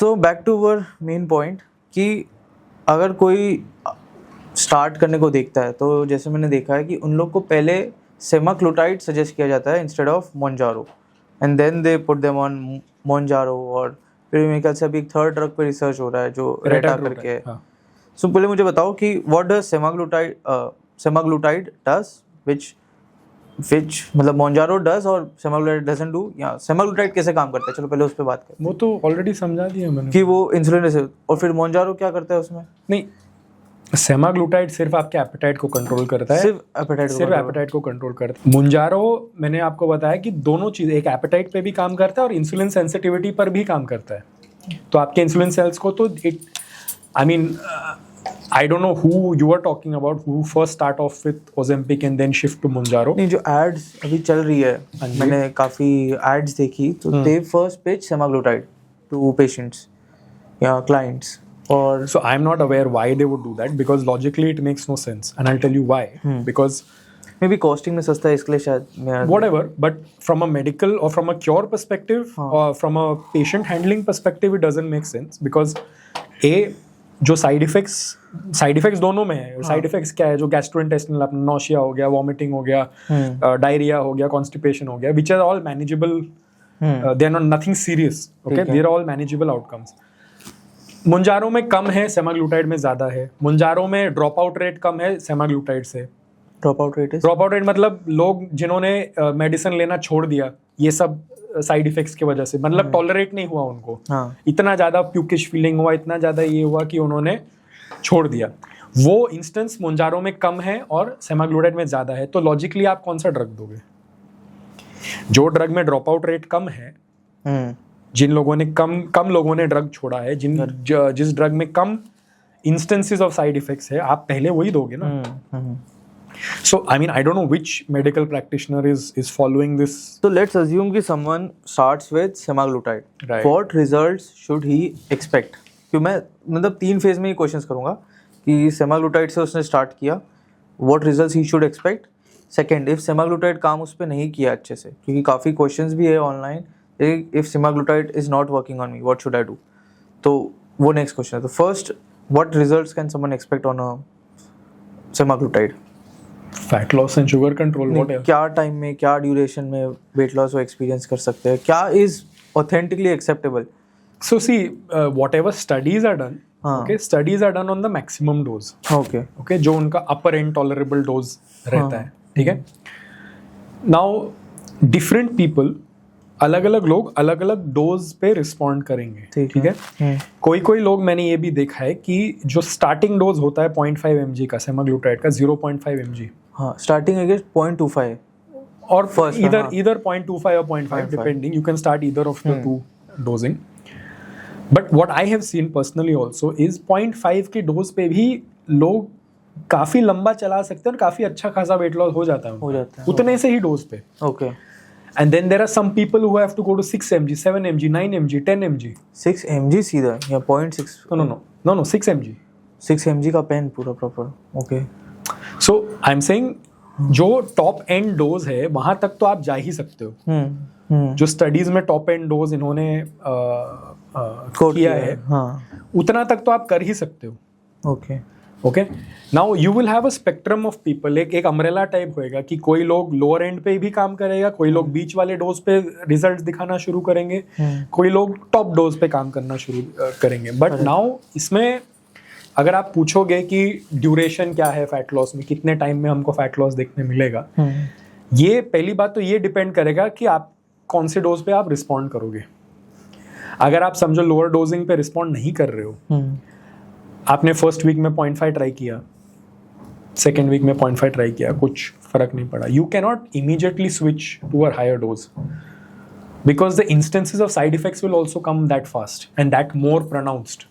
तो back to our main point कि अगर कोई स्टार्ट करने को देखता है तो जैसे मैंने देखा है कि उन लोग को पहले सेमाग्लूटाइड सजेस्ट किया जाता है instead of Mounjaro, and then they put them on Mounjaro. और फिर मेरे ख्याल से अभी एक थर्ड ड्रग पे रिसर्च हो रहा है जो रेटा करके है। सो पहले मुझे बताओ कि व्हाट डज सेमाग्लूटाइड डज, विच मतलब मोनजारो डज और सेमाग्लूटाइड डजंट डू, या सेमाग्लूटाइड कैसे काम करता है, चलो पहले उस पे बात करते हैं। वो तो ऑलरेडी समझा दिया मैंने कि वो इंसुलिन रिसेप्टर, और फिर मोनजारो क्या करता है उसमें? नहीं, सेमाग्लूटाइड सिर्फ आपके एपेटाइट को कंट्रोल करता है, सिर्फ एपेटाइट को कंट्रोल करता है। मुंजारो मैंने आपको बताया कि दोनों चीज, एक एपेटाइट पे भी काम करता है और इंसुलिन सेंसिटिविटी पर भी काम करता है। तो आपके इंसुलिन सेल्स को तो I don't know who you are talking about, who first start off with Ozempic and then shift to Mounjaro. नहीं, जो एड्स अभी चल रही है, मैंने काफ़ी एड्स देखी, तो they first pitch semaglutide to patients या clients. और so I'm not aware why they would do that, because logically it makes no sense, and I'll tell you why. Because maybe costing में सस्ता है इसलिए शायद, whatever, but from a medical or from a cure perspective or from a patient handling perspective it doesn't make sense, because जो side effects दोनों में है। Side effects क्या है? जो गैस्ट्रोइंटेस्टिनल, अपना नौशिया हो गया, वॉमिटिंग हो गया, डायरिया हो गया, कॉन्स्टिपेशन हो गया, which are all manageable, they are not nothing serious, okay, they are all manageable outcomes. Mounjaro में कम है, सेमाग्लूटाइड में ज्यादा है। मुंजारो में ड्रॉप आउट रेट कम है सेमाग्लूटाइड से। ड्रॉप आउट रेट मतलब लोग जिन्होंने मेडिसिन लेना छोड़ दिया ये सब साइड इफेक्ट्स की वजह से, मतलब टॉलरेट नहीं हुआ उनको, इतना ज्यादा प्यूकिश फीलिंग हुआ, इतना ज्यादा ये हुआ कि उन्होंने छोड़ दिया। वो इंस्टेंस मुंजारो में कम है और सेमाग्लूटाइड में ज्यादा है। तो लॉजिकली आप कौन सा ड्रग दोगे? जो ड्रग में ड्रॉप आउट रेट कम है, जिन लोगों ने कम लोगों ने ड्रग छोड़ा है, जिस ड्रग में कम इंस्टेंसेस ऑफ साइड इफेक्ट्स है, आप पहले वही दोगे ना। So I mean, I don't know which medical practitioner is following this. So let's assume कि someone starts with semaglutide. Right. What results should he expect? क्योंकि मैं मतलब 3 फेज में ही क्वेश्चंस करूँगा कि semaglutide से उसने स्टार्ट किया, what results he should expect. Second, if semaglutide काम उस पर नहीं किया अच्छे से, क्योंकि काफ़ी क्वेश्चंस भी है online, if semaglutide is not working on me, what should I do? तो वो नेक्स्ट क्वेश्चन है। तो first, what results can someone expect on a semaglutide? Fat loss and sugar control, what क्या टाइम में, क्या duration में weight loss को experience कर सकते हैं, क्या is authentically acceptable? So see, whatever studies are done, okay, studies are done on the maximum dose, okay, जो उनका अपर एंड टॉलरेबल डोज रहता है, ठीक है। नाउ डिफरेंट पीपल, अलग अलग लोग अलग अलग डोज पे रिस्पॉन्ड करेंगे, ठीक है। कोई लोग, मैंने ये भी देखा है कि जो स्टार्टिंग डोज होता है 0.5 mg का सेमाग्लूटाइड का, 0.5 mg, हाँ, स्टार्टिंग है 0.25 और first either 0.25 or 0.5 depending, you can start either of the two dosing. But what I have seen personally also is 0.5 की डोज पे भी लोग काफी लंबा चला सकते हैं और काफी अच्छा खासा वेट लॉस हो जाता है उतने से ही डोज पे, okay. And then there are some people who have to go to 6 mg, 7 mg, 9 mg, 10 mg. 6 mg सीधा या 0.6? No, 6 mg. 6 mg का पेन पूरा proper, okay. So I'm saying जो टॉप एंड डोज है वहां तक तो आप जा ही सकते हो। जो स्टडीज में टॉप एंड डोज इन्होंने किया है, उतना तक तो आप कर ही सकते हो, okay. Now you will have a spectrum of people, एक अम्ब्रेला टाइप होएगा कि कोई लोग लोअर एंड पे भी काम करेगा, कोई लोग बीच वाले डोज पे रिजल्ट्स दिखाना शुरू करेंगे, कोई लोग टॉप डोज पे काम करना शुरू करेंगे। बट नाउ इसमें अगर आप पूछोगे कि ड्यूरेशन क्या है फैट लॉस में, कितने टाइम में हमको फैट लॉस देखने मिलेगा, ये पहली बात तो ये डिपेंड करेगा कि आप कौन से डोज पे आप रिस्पॉन्ड करोगे। अगर आप समझो लोअर डोजिंग पे रिस्पॉन्ड नहीं कर रहे हो, आपने फर्स्ट वीक में 0.5 ट्राई किया, सेकेंड वीक में 0.5 ट्राई किया, कुछ फर्क नहीं पड़ा, you can not immediately switch to a higher dose, because the instances of side effects will also come that fast and that more pronounced,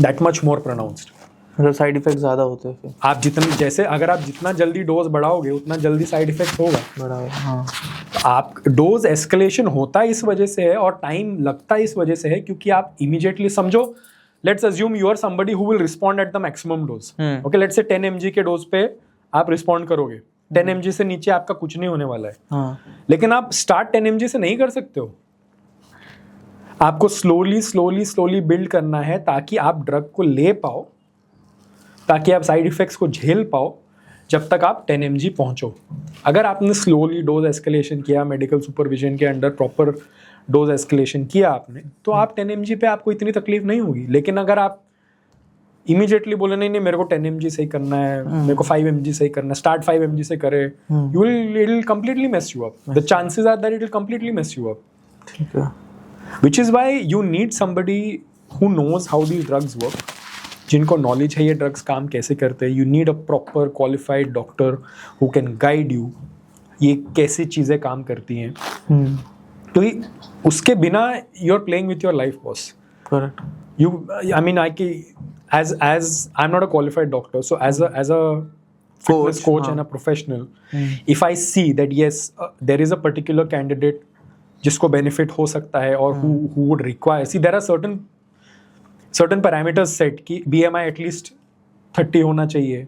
that much more pronounced. मतलब side effect ज़्यादा होते हैं फिर। आप जितना, जैसे अगर आप जितना जल्दी डोज बढ़ाओगे उतना जल्दी साइड इफेक्ट होगा। हाँ। आप डोज एस्केलेशन होता इस वजह से है और टाइम लगता इस वजह से है क्योंकि आप इमीडिएटली समझो, let's assume you are somebody who will respond at the maximum dose, okay, let's say 10 mg के डोज पे आप रिस्पॉन्ड करोगे, 10 mg से नीचे आपका कुछ नहीं होने वाला है। लेकिन आप स्टार्ट 10 mg से नहीं कर सकते हो। आपको स्लोली बिल्ड करना है ताकि आप ड्रग को ले पाओ, ताकि आप साइड इफेक्ट्स को झेल पाओ जब तक आप 10 mg पहुंचो। अगर आपने स्लोली डोज एस्केलेशन किया, मेडिकल सुपरविजन के अंडर प्रॉपर डोज एस्केलेशन किया आपने, तो आप 10 mg पे आपको इतनी तकलीफ नहीं होगी। लेकिन अगर आप इमीडिएटली बोले नहीं मेरे को 10 mg से ही करना है, मेरे को 5 mg से ही करना है, स्टार्ट 5 mg से करे, it will completely mess you up. The chances are that it will completely mess you up. ठीक है। Which is why you need somebody who knows how these drugs work, जिनको knowledge है ये drugs काम कैसे करते हैं। You need a proper qualified doctor who can guide you, ये कैसी चीज़ें काम करती हैं। तो उसके बिना you are playing with your life boss. Correct. You, I mean, as I'm not a qualified doctor, so as a fitness coach and a professional, if I see that yes, there is a particular candidate जिसको benefit हो सकता है और who would require, see there are certain parameters set कि BMI at least 30 होना चाहिए।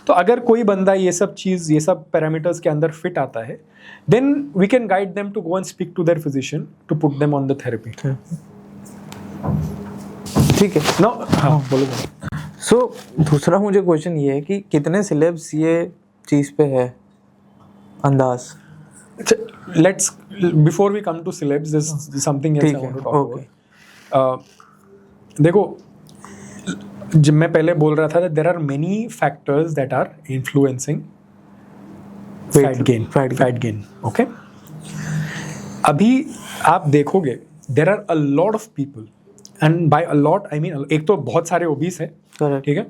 तो अगर कोई बंदा ये सब parameters के अंदर fit आता है, then we can guide them to go and speak to their physician to put them on the therapy. ठीक है। No, हाँ बोलो। सो दूसरा मुझे क्वेश्चन ये है कि कितने सिलेब्स ये चीज़ पे है अंदाज? Let's before we come to celebs, there's something else I want to talk about. देखो, जब मैं पहले बोल रहा था that there are many factors that are influencing fat gain. Okay. अभी आप देखोगे there are a lot of people, and by a lot I mean एक तो बहुत सारे obese हैं, ठीक है,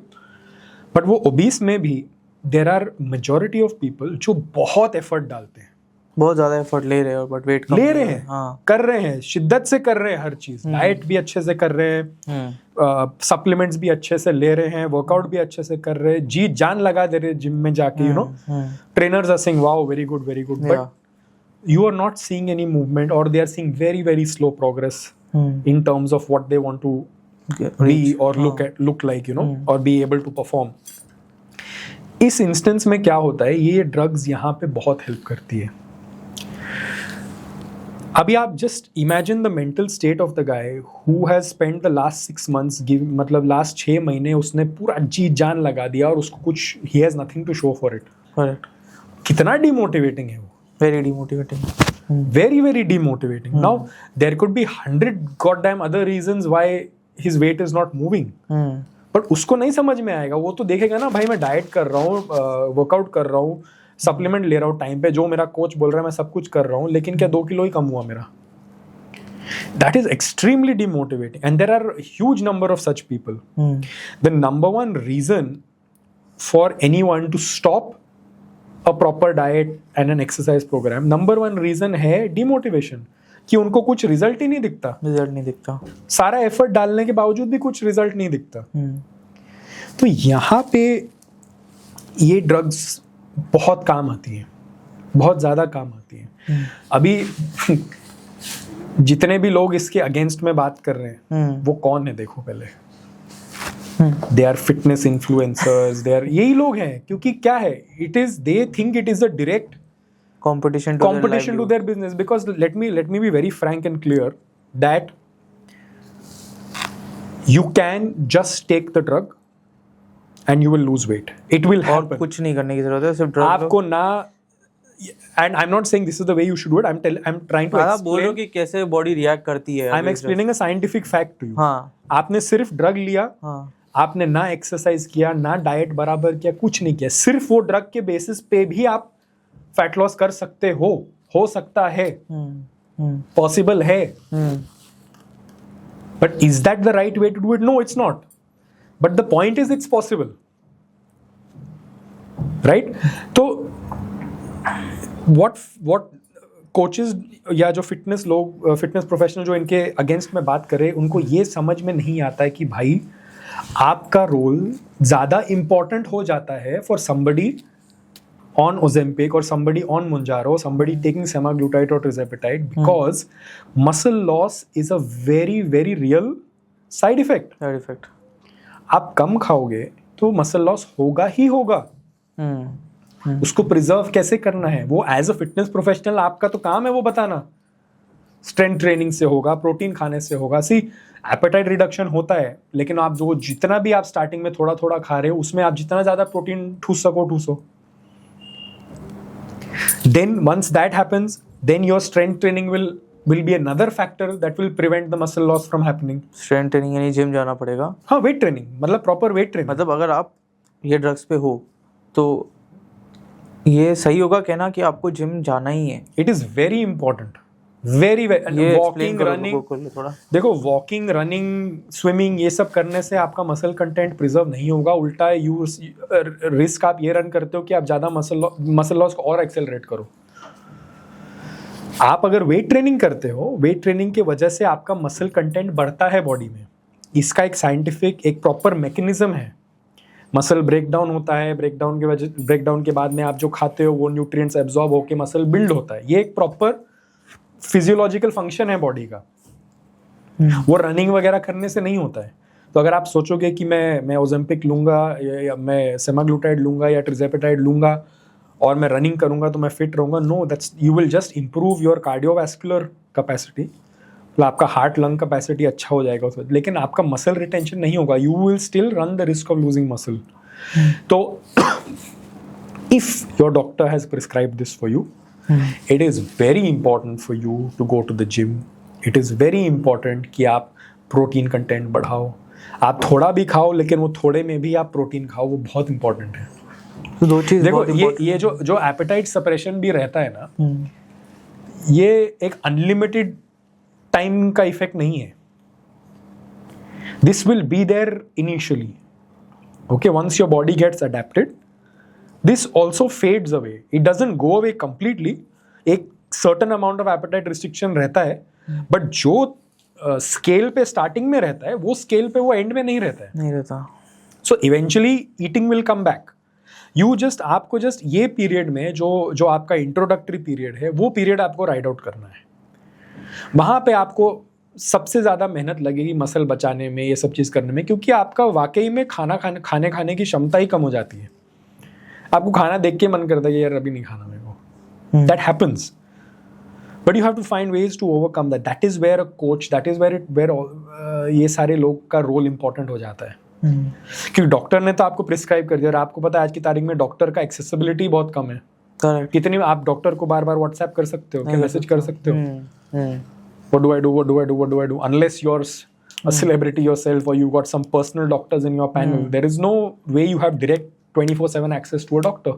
but वो obese में भी there are majority of people जो बहुत effort डालते हैं, बहुत ज़्यादा एफर्ट ले रहे हैं, बट वेट ले रहे हैं, हाँ, कर रहे हैं, शिद्दत से कर रहे हैं, हर चीज, डाइट भी अच्छे से कर रहे हैं, सप्लीमेंट्स भी अच्छे से ले रहे हैं, वर्कआउट भी अच्छे से कर रहे हैं, जी जान लगा दे रहे हैं जिम में जाके, you know, trainers are saying wow very good, but you are not seeing any movement, or they are seeing very slow progress in terms of what they want to be or look like, you know, or be able to perform. इस instance में क्या होता है, ये drugs यहाँ पे बहुत help करती है। अभी आप just imagine the mental state of the guy who has spent the last 6 months, मतलब लास्ट 6 महीने उसने पूरा जी जान लगा दिया और उसको कुछ, he has nothing to show for it. कितना डिमोटिवेटिंग है वो, very demotivating. Now there could be 100 goddamn other reasons why his weight is not moving, but उसको नहीं समझ में आएगा। वो तो देखेगा ना, भाई मैं डाइट कर रहा हूँ, वर्कआउट कर रहा हूँ, सप्लीमेंट ले रहा हूँ टाइम पे, जो मेरा कोच बोल रहा है मैं सब कुछ कर रहा हूँ, लेकिन क्या 2 किलो ही कम हुआ मेरा। That is extremely demotivating, and there are a huge number of such people. The number one reason for anyone to stop a proper diet and an exercise program, number one reason है demotivation, कि उनको कुछ result ही नहीं दिखता, सारा effort डालने के बावजूद भी कुछ रिजल्ट नहीं दिखता। तो यहाँ पे ये ड्रग्स बहुत काम आती हैं, बहुत ज़्यादा काम आती हैं। अभी जितने भी लोग इसके अगेंस्ट में बात कर रहे हैं वो कौन है देखो पहले। They are fitness influencers, they are, यही लोग हैं, क्योंकि क्या है, it is, they think it is a direct competition to their business, because let me be very frank and clear that you can just take the drug and you will lose weight, it will happen, कुछ नहीं करने की जरूरत है, सिर्फ drug आपको ना, and I'm not saying this is the way you should do it, I'm trying to explain, बोल रहा हूँ कि कैसे बॉडी रिएक्ट करती है, I'm explaining a scientific fact to you। हाँ, आपने सिर्फ ड्रग लिया, आपने ना एक्सरसाइज किया, ना डाइट बराबर किया, कुछ नहीं किया, सिर्फ वो ड्रग के बेसिस पे भी आप फैट लॉस कर सकते हो सकता है, पॉसिबल है, but is that the right way to do it? No, it's not, but the point is it's possible, right? तो व्हाट कोचेस या जो फिटनेस प्रोफेशनल जो इनके अगेंस्ट में बात करे, उनको ये समझ में नहीं आता है कि भाई आपका रोल ज्यादा इंपॉर्टेंट हो जाता है for somebody on Ozempic or somebody on Mounjaro, somebody taking semaglutide or tirzepatide, because muscle loss is a very real side effect. आप कम खाओगे तो मसल लॉस होगा ही होगा। उसको प्रिजर्व कैसे करना है, वो एज अ फिटनेस प्रोफेशनल आपका तो काम है वो बताना। स्ट्रेंथ ट्रेनिंग से होगा, प्रोटीन खाने से होगा. सी एपेटाइट रिडक्शन होता है, लेकिन आप जो जितना भी आप स्टार्टिंग में थोड़ा थोड़ा खा रहे हो उसमें आप जितना ज्यादा प्रोटीन ठूस सको. Then once that happens, then your strength training will be another factor that will prevent the muscle loss from happening. Strength training यानी जिम जाना पड़ेगा. हाँ, वेट ट्रेनिंग मतलब प्रॉपर वेट ट्रेनिंग. मतलब अगर आप ये ड्रग्स पे हो तो ये सही होगा कहना कि आपको जिम जाना ही है. It is very important, very walking running. देखो वॉकिंग रनिंग स्विमिंग ये सब करने से आपका मसल कंटेंट प्रिजर्व नहीं होगा. उल्टा यू रिस्क आप ये रन करते हो कि आप ज्यादा मसल लॉस को और एक्सेलरेट करो. आप अगर वेट ट्रेनिंग करते हो, वेट ट्रेनिंग की वजह से आपका मसल कंटेंट बढ़ता है बॉडी में. इसका एक साइंटिफिक एक प्रॉपर मैकेनिज्म है. मसल ब्रेकडाउन होता है, ब्रेकडाउन के बाद में आप जो खाते हो वो न्यूट्रिएंट्स एब्जॉर्ब होकर मसल बिल्ड होता है. ये एक प्रॉपर फिजियोलॉजिकल फंक्शन है बॉडी का. वो रनिंग वगैरह करने से नहीं होता है. तो अगर आप सोचोगे कि मैं ओजेम्पिक लूंगा या मैं सेमाग्लूटाइड लूंगा या ट्रिजेपिटाइड लूंगा और मैं रनिंग करूंगा तो मैं फिट रहूंगा, no, that's you will just improve your cardiovascular capacity. तो आपका हार्ट लंग कैपेसिटी अच्छा हो जाएगा उसमें, लेकिन आपका मसल रिटेंशन नहीं होगा. You will still run the risk of losing muscle. तो if your doctor has prescribe this for you, it is very important for you to go to the gym. It is very important कि आप protein content बढ़ाओ. आप थोड़ा भी खाओ, लेकिन वो थोड़े में भी आप प्रोटीन खाओ, वो बहुत इंपॉर्टेंट है. तो दो चीज देखो ये जो एपेटाइट सप्रेशन भी रहता है ना, ये एक अनलिमिटेड टाइम का इफेक्ट नहीं है. This will be there initially. Okay, once your body gets adapted, this also fades away. It doesn't go away completely. एक certain amount of appetite restriction रहता है, but जो scale पे starting में रहता है, वो scale पे वो end में नहीं रहता. So eventually eating will come back. आपको just ये period में जो आपका introductory period है, वो period आपको ride out करना है. वहाँ पे आपको सबसे ज़्यादा मेहनत लगेगी मसल बचाने में, ये सब चीज़ करने में, क्योंकि आपका वाकई में खाने की क्षमता ही कम हो जाती है. आपको खाना देख के मन करता है कि यार अभी नहीं खाना मेरे को. That happens, but you have to find ways to overcome that. That is where a coach, that is where ये सारे लोग का रोल इंपॉर्टेंट हो जाता है. क्योंकि डॉक्टर ने तो आपको प्रिस्क्राइब कर दिया, और आपको पता है आज की तारीख में डॉक्टर का एक्सेसिबिलिटी बहुत कम है. कितनी आप डॉक्टर को बार बार व्हाट्सएप कर सकते हो, क्या मैसेज कर सकते हो, what do I do, unless you're a celebrity yourself or you got some personal doctors in your panel. There is no way you have direct 24/7 access to a doctor.